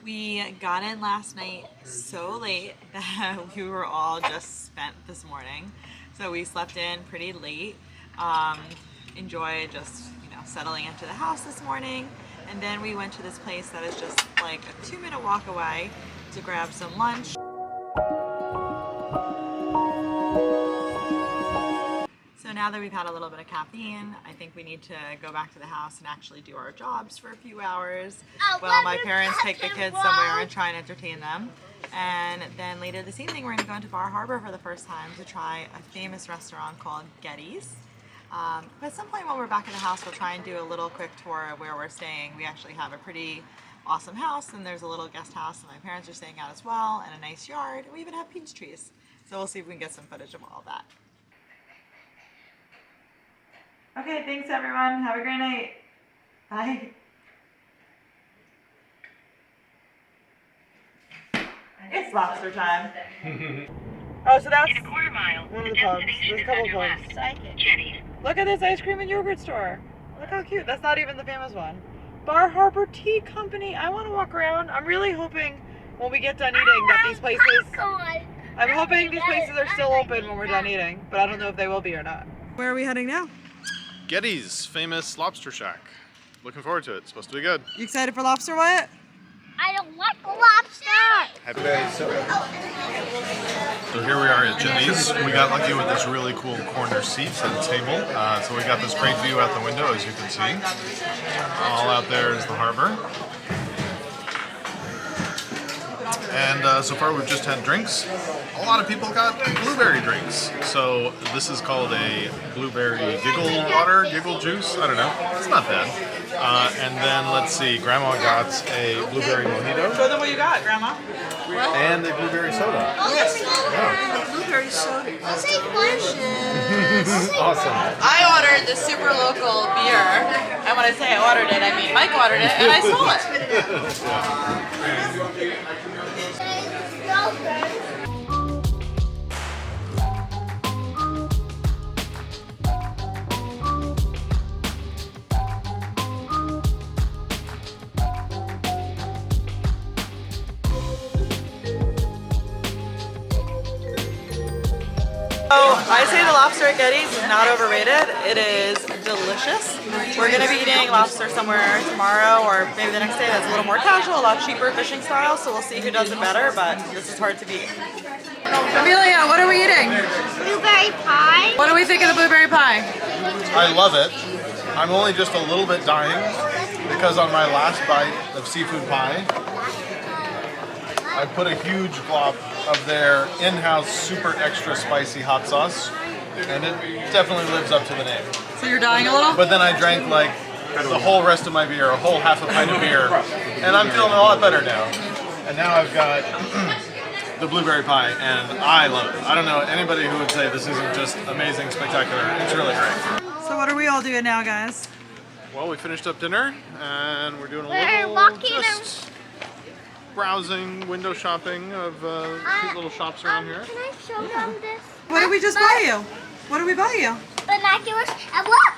We got in last night so late that we were all just spent this morning. So we slept in pretty late. Enjoyed just, settling into the house this morning. And then we went to this place that is just like a 2-minute walk away to grab some lunch. So now that we've had a little bit of caffeine, I think we need to go back to the house and actually do our jobs for a few hours while my parents take the kids somewhere and try and entertain them. And then later this evening, we're going to go into Bar Harbor for the first time to try a famous restaurant called Getty's. But at some point when we're back in the house, we'll try and do a little quick tour of where we're staying. We actually have a pretty awesome house, and there's a little guest house that my parents are staying at as well, and a nice yard. We even have peach trees. So we'll see if we can get some footage of all of that. Okay, thanks everyone. Have a great night. Bye. It's lobster time. Oh, so that's in a quarter mile, one of the pubs. There's a couple pubs. Jetties. Look at this ice cream and yogurt store. Look how cute. That's not even the famous one. Bar Harbor Tea Company. I want to walk around. I'm really hoping when we get done eating that these places... I'm hoping these places are still open when we're done eating, but I don't know if they will be or not. Where are we heading now? Getty's famous lobster shack. Looking forward to it. It's supposed to be good. You excited for lobster, Wyatt? I don't like lobster! So here we are at Jetty's. We got lucky with this really cool corner seat and table. So we got this great view out the window, as you can see. All out there is the harbor. And so far we've just had drinks. A lot of people got blueberry drinks. So this is called a blueberry giggle juice. I don't know. It's not bad. And then let's see, Grandma got a blueberry mojito. Show them what you got, Grandma. And a blueberry soda. Oh, Yeah. blueberry soda. That's delicious. Awesome. I ordered the super local beer, and when I say I ordered it, I mean Mike ordered it, and I stole it. So I say the lobster at Getty's is not overrated. It is delicious. We're going to be eating lobster somewhere tomorrow or maybe the next day that's a little more casual, a lot cheaper fishing style, so we'll see who does it better, but this is hard to beat. Amelia, what are we eating? Blueberry pie. What do we think of the blueberry pie? I love it. I'm only just a little bit dying because on my last bite of seafood pie, I put a huge glop of their in-house super extra spicy hot sauce, and it definitely lives up to the name. So you're dying a little? But then I drank like the whole rest of my beer, a whole half a pint of beer, and I'm feeling a lot better now. And now I've got the blueberry pie, and I love it. I don't know anybody who would say this isn't just amazing, spectacular. It's really great. So what are we all doing now, guys? Well, we finished up dinner, and we're doing a We're little walking just browsing, window shopping of cute little shops around here. Can I show them this? What did we just buy you? What did we buy you? Binoculars. And look!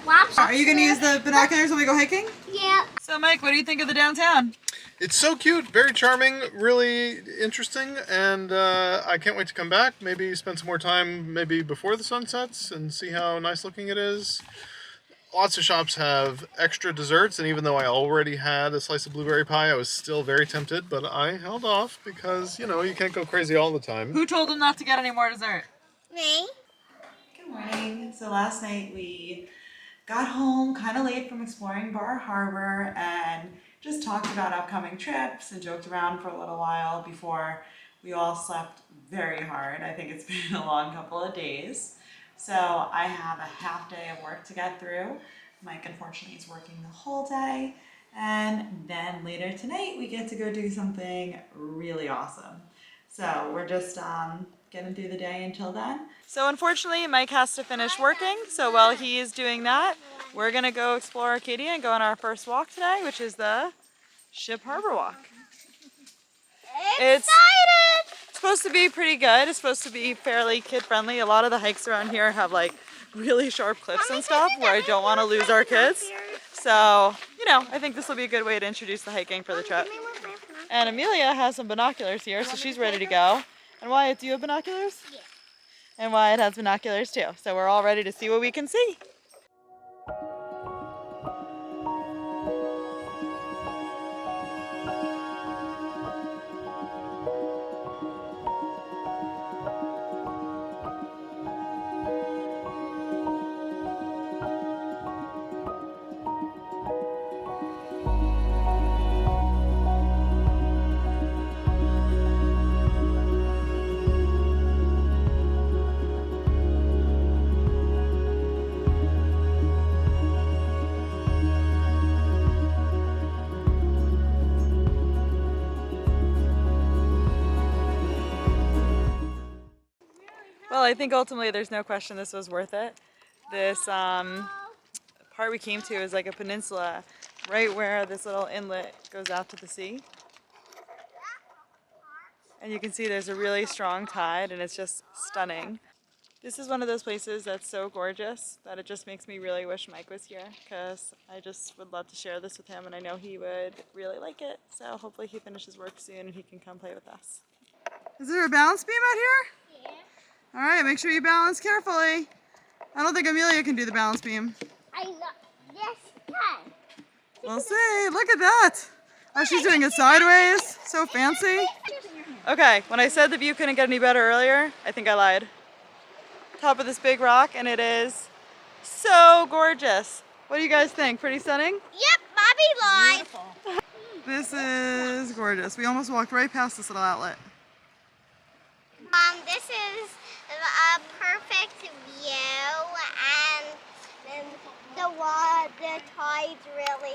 Lobster. Are you going to use the binoculars when we go hiking? Yeah. So Mike, what do you think of the downtown? It's so cute, very charming, really interesting, and I can't wait to come back. Maybe spend some more time maybe before the sun sets and see how nice looking it is. Lots of shops have extra desserts, and even though I already had a slice of blueberry pie, I was still very tempted, but I held off because, you can't go crazy all the time. Who told him not to get any more dessert? Me. Good morning. So last night we got home kind of late from exploring Bar Harbor and just talked about upcoming trips and joked around for a little while before we all slept very hard. I think it's been a long couple of days. So I have a half day of work to get through. Mike, unfortunately, is working the whole day. And then later tonight, we get to go do something really awesome. So we're just getting through the day until then. So unfortunately, Mike has to finish working. So while he is doing that, we're gonna go explore Arcadia and go on our first walk today, which is the Ship Harbor Walk. Excited! supposed to be pretty good. It's supposed to be fairly kid-friendly. A lot of the hikes around here have like really sharp cliffs and stuff where I don't want to lose our kids. So, you know, I think this will be a good way to introduce the hiking for the trip. And Amelia has some binoculars here, so she's ready to go. And Wyatt, do you have binoculars? Yeah. And Wyatt has binoculars too. So we're all ready to see what we can see. Well, I think ultimately there's no question this was worth it. This part we came to is like a peninsula right where this little inlet goes out to the sea. And you can see there's a really strong tide and it's just stunning. This is one of those places that's so gorgeous that it just makes me really wish Mike was here because I just would love to share this with him and I know he would really like it. So hopefully he finishes work soon and he can come play with us. Is there a balance beam out here? Yeah. All right, make sure you balance carefully. I don't think Amelia can do the balance beam. I know. Yes, can. We'll see. Look at that. Oh, she's doing it sideways. So fancy. Okay, when I said the view couldn't get any better earlier, I think I lied. Top of this big rock, and it is so gorgeous. What do you guys think? Pretty stunning? Yep, Bobby lied. This is gorgeous. We almost walked right past this little outlet. This is a perfect view, and the tide's really,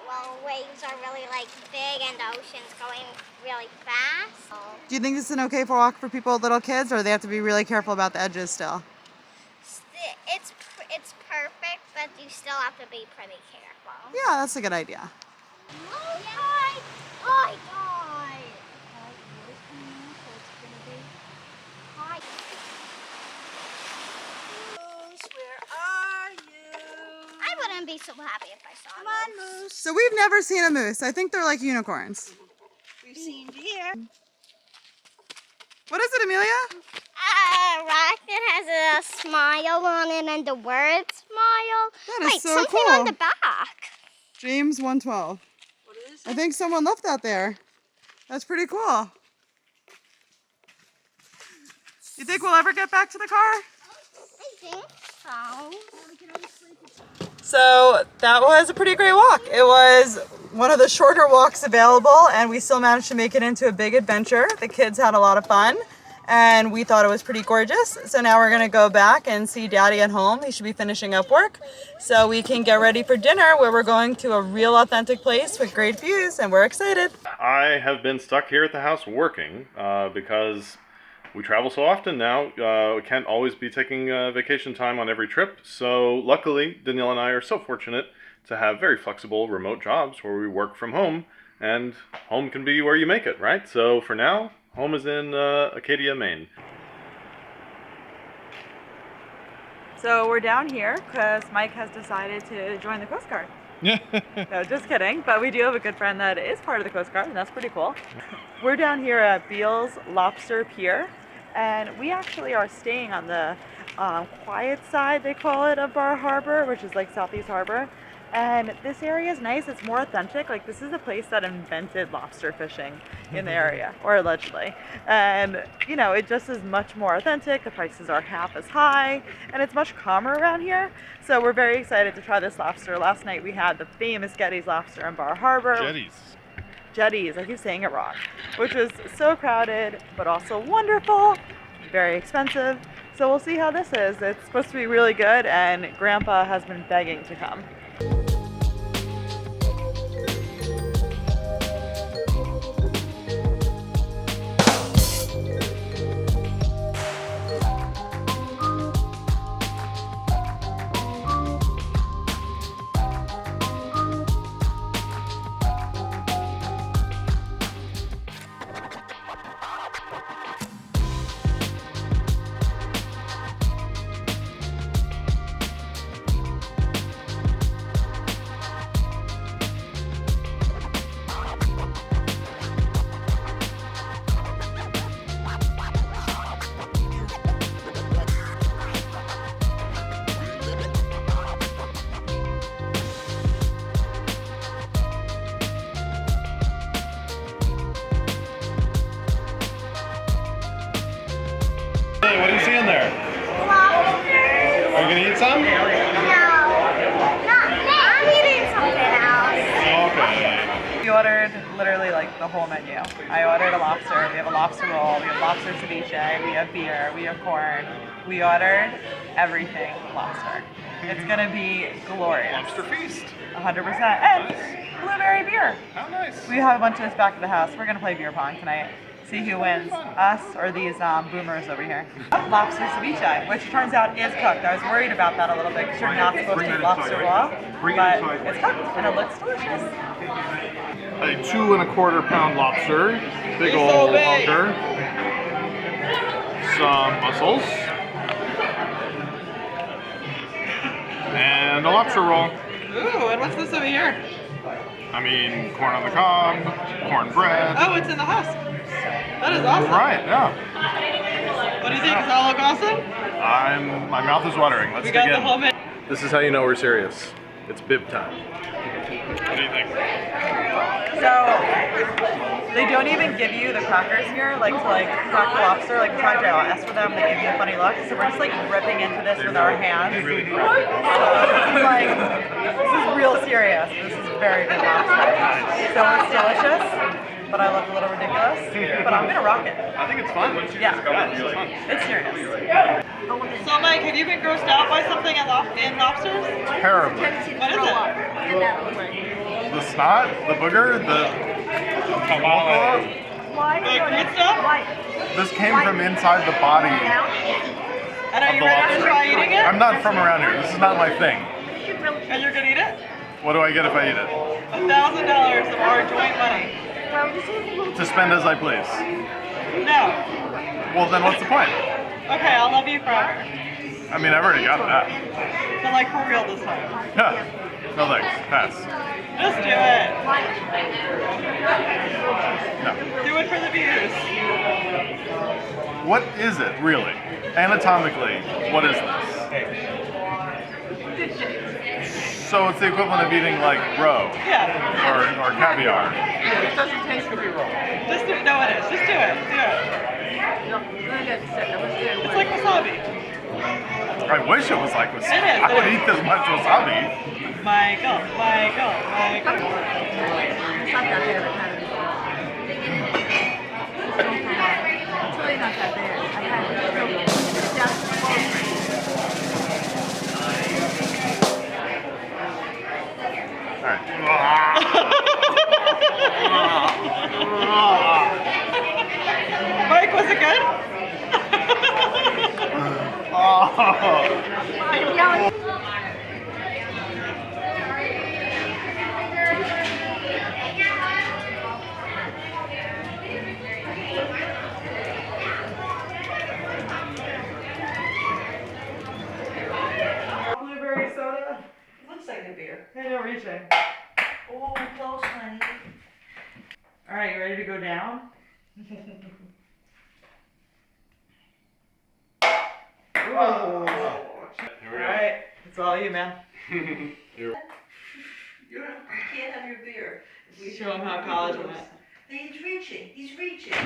well, waves are really like big, and the ocean's going really fast. Do you think this is an okay walk for people with little kids, or they have to be really careful about the edges still? It's perfect, but you still have to be pretty careful. Yeah, that's a good idea. Oh, tide! Oh, tide! I wouldn't be so happy if I saw a moose. So we've never seen a moose. I think they're like unicorns. We've seen deer. What is it, Amelia? A rock that has a smile on it and the word smile. That is Wait, so something cool. on the back. James 112. What is I it? think someone left that there. That's pretty cool. You think we'll ever get back to the car? I think so. So that was a pretty great walk. It was one of the shorter walks available and we still managed to make it into a big adventure. The kids had a lot of fun and we thought it was pretty gorgeous. So now we're gonna go back and see Daddy at home. He should be finishing up work so we can get ready for dinner where we're going to a real authentic place with great views and we're excited. I have been stuck here at the house working because we travel so often now. We can't always be taking vacation time on every trip. So luckily, Danielle and I are so fortunate to have very flexible remote jobs where we work from home, and home can be where you make it, right? So for now, home is in Acadia, Maine. So we're down here because Mike has decided to join the Coast Guard. No, just kidding. But we do have a good friend that is part of the Coast Guard, and that's pretty cool. We're down here at Beal's Lobster Pier, and we actually are staying on the quiet side, they call it, of Bar Harbor, which is like Southeast Harbor. And this area is nice. It's more authentic. Like, this is a place that invented lobster fishing in the area, or allegedly. And, you know, it just is much more authentic. The prices are half as high, and it's much calmer around here. So we're very excited to try this lobster. Last night we had the famous Getty's lobster in Bar Harbor. Jetties, I keep saying it wrong. Which was so crowded, but also wonderful, very expensive. So we'll see how this is. It's supposed to be really good, and Grandpa has been begging to come. ordered literally like the whole menu. I ordered a lobster. We have a lobster roll. We have lobster ceviche. We have beer. We have corn. We ordered everything lobster. It's gonna be glorious. Lobster feast. 100%. And blueberry beer. How nice. We have a bunch of this back at the house. We're gonna play beer pong tonight. See who wins, us or these boomers over here. Lobster ceviche, which turns out is cooked. I was worried about that a little bit because you're not supposed to eat lobster raw, but it's cooked and it looks delicious. A 2 1/4 pound lobster, big old hunker. Some mussels. And a lobster roll. Ooh, and what's this over here? I mean, corn on the cob, cornbread. Oh, it's in the husk. That is awesome. Right, yeah. What do you think? Does that look awesome? My mouth is watering. Let's We got the whole menu. This is how you know we're serious. It's bib time. What do you think? So they don't even give you the crackers here, like to crack the lobster. Like we tried to ask for them, they give you a funny look. So we're just like ripping into this with our hands. Really This is real serious. This is very good lobster. So it's delicious, but I look a little ridiculous. But I'm gonna rock it. I think it's fun. Yeah, It's fun. it's serious. So Mike, have you been grossed out by something in lobsters? Terrible. What is it? The snot, the booger, the The green stuff? This came from inside the body. And are you ready to try eating it? I'm not from around here. This is not my thing. And you're gonna eat it? What do I get if I eat it? $1,000 of our joint money. To spend as I please. No. Well, then what's the point? Okay, I'll love you forever. I mean, I've already got that. But like for real this time. Yeah. No thanks. Pass. Just do it. No. Do it for the views. What is it, really? Anatomically, what is this? So it's the equivalent of eating like roe Yeah. or caviar. Just do it. No, it is. Just do it. Do it. It's like wasabi. I wish it was like wasabi. It is, I would it is. eat this much wasabi. Michael. Mike, was it good? Blueberry soda. Looks like a beer. Hey, no reaching. Oh, close, honey. All right, you ready to go down? Ooh. All right, it's all you, man. You can't have your beer. Show him how college went. He's reaching.